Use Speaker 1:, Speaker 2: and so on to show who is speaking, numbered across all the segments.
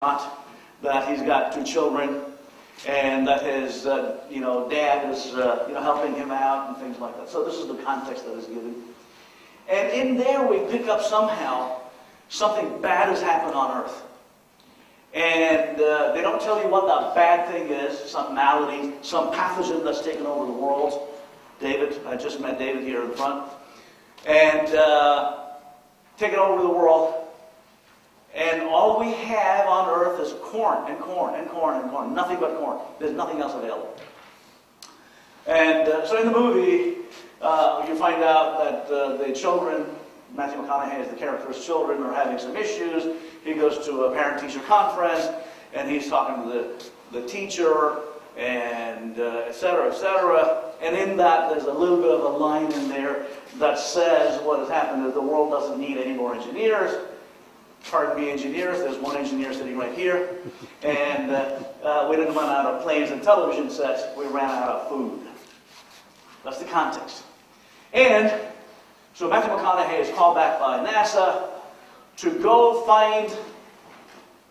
Speaker 1: not, that he's got 2 children, and that his dad is helping him out and things like that. So this is the context that is given. And in there we pick up somehow something bad has happened on earth. And they don't tell you what that bad thing is, some malady, some pathogen that's taken over the world. David, I just met David here in front. And taken over the world. And all we have on earth is corn and corn and corn and corn. Nothing but corn. There's nothing else available. And so in the movie, you find out that the children, Matthew McConaughey as the character's children, are having some issues. He goes to a parent-teacher conference, and he's talking to the teacher, and et cetera, et cetera. And in that, there's a little bit of a line in there that says what has happened is the world doesn't need any more engineers. Pardon me, engineers. There's one engineer sitting right here. And we didn't run out of planes and television sets. We ran out of food. That's the context. And so Matthew McConaughey is called back by NASA to go find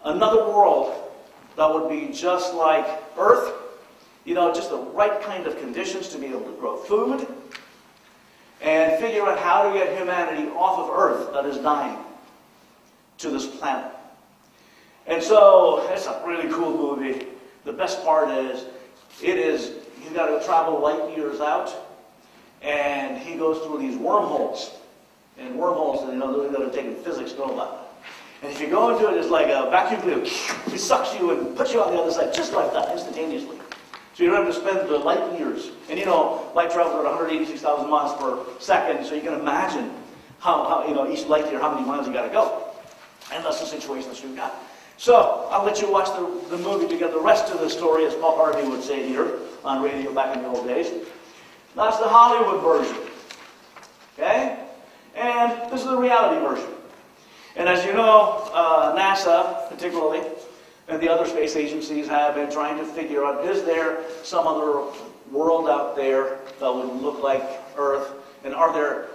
Speaker 1: another world that would be just like Earth. You know, just the right kind of conditions to be able to grow food. And figure out how to get humanity off of Earth that is dying to this planet. And so, it's a really cool movie. The best part is, he's got to travel light years out, and he goes through these wormholes. And wormholes, they're going to take in physics, know about. And if you go into it, it's like a vacuum cleaner. It sucks you and puts you on the other side, just like that, instantaneously. So you don't have to spend the light years. And light travels at 186,000 miles per second, so you can imagine how each light year, how many miles you got to go. And that's the situation that you've got. So, I'll let you watch the movie to get the rest of the story, as Paul Harvey would say here on radio back in the old days. That's the Hollywood version. Okay? And this is the reality version. And as you know, NASA, particularly, and the other space agencies have been trying to figure out, is there some other world out there that would look like Earth? And are there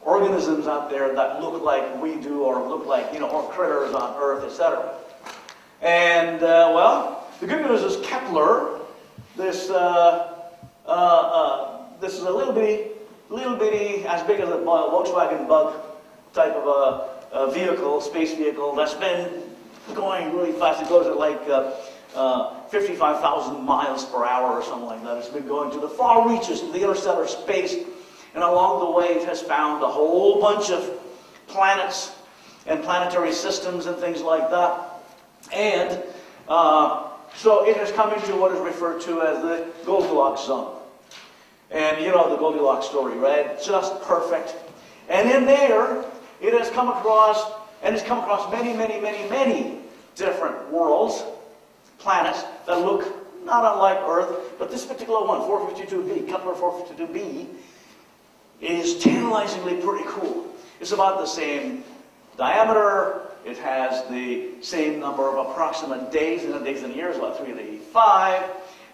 Speaker 1: organisms out there that look like we do, or look like, or critters on Earth, etc. And, well, the good news is Kepler, this is a little bitty, as big as a Volkswagen Bug type of a vehicle, space vehicle, that's been going really fast. It goes at like 55,000 miles per hour or something like that. It's been going to the far reaches of the interstellar space. And along the way, it has found a whole bunch of planets and planetary systems and things like that. And so it has come into what is referred to as the Goldilocks zone. And you know the Goldilocks story, right? Just perfect. And in there, it has come across, and it's come across many, many, many, many different worlds, planets that look not unlike Earth, but this particular one, 452b, Kepler 452b, is tantalizingly pretty cool. It's about the same diameter. It has the same number of approximate days and years, about 385.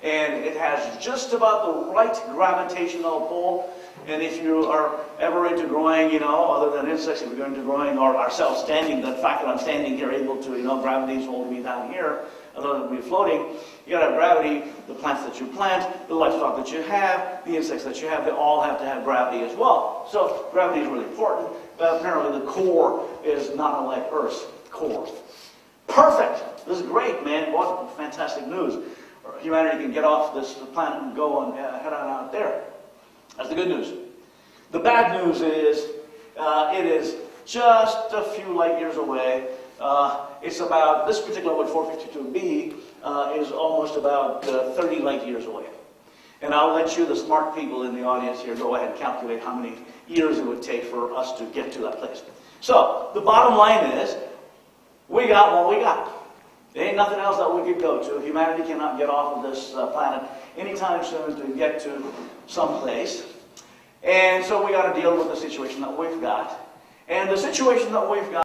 Speaker 1: And it has just about the right gravitational pull. And if you are ever into growing, other than insects, if you're into growing, or ourselves standing, the fact that I'm standing here able to, gravity is holding me down here, other than me floating, you gotta have gravity. The plants that you plant, the livestock that you have, the insects that you have, they all have to have gravity as well. So gravity is really important, but apparently the core is not unlike Earth's core. Perfect! This is great, man. What fantastic news. Humanity can get off this planet and go and head on out there. That's the good news. The bad news is, it is just a few light years away. It's about, this particular one, 452b, is almost about 30 light years away. And I'll let you, the smart people in the audience here, go ahead and calculate how many years it would take for us to get to that place. So, the bottom line is, we got what we got. There ain't nothing else that we could go to. Humanity cannot get off of this planet anytime soon to get to some place. And so we got to deal with the situation that we've got. And the situation that we've got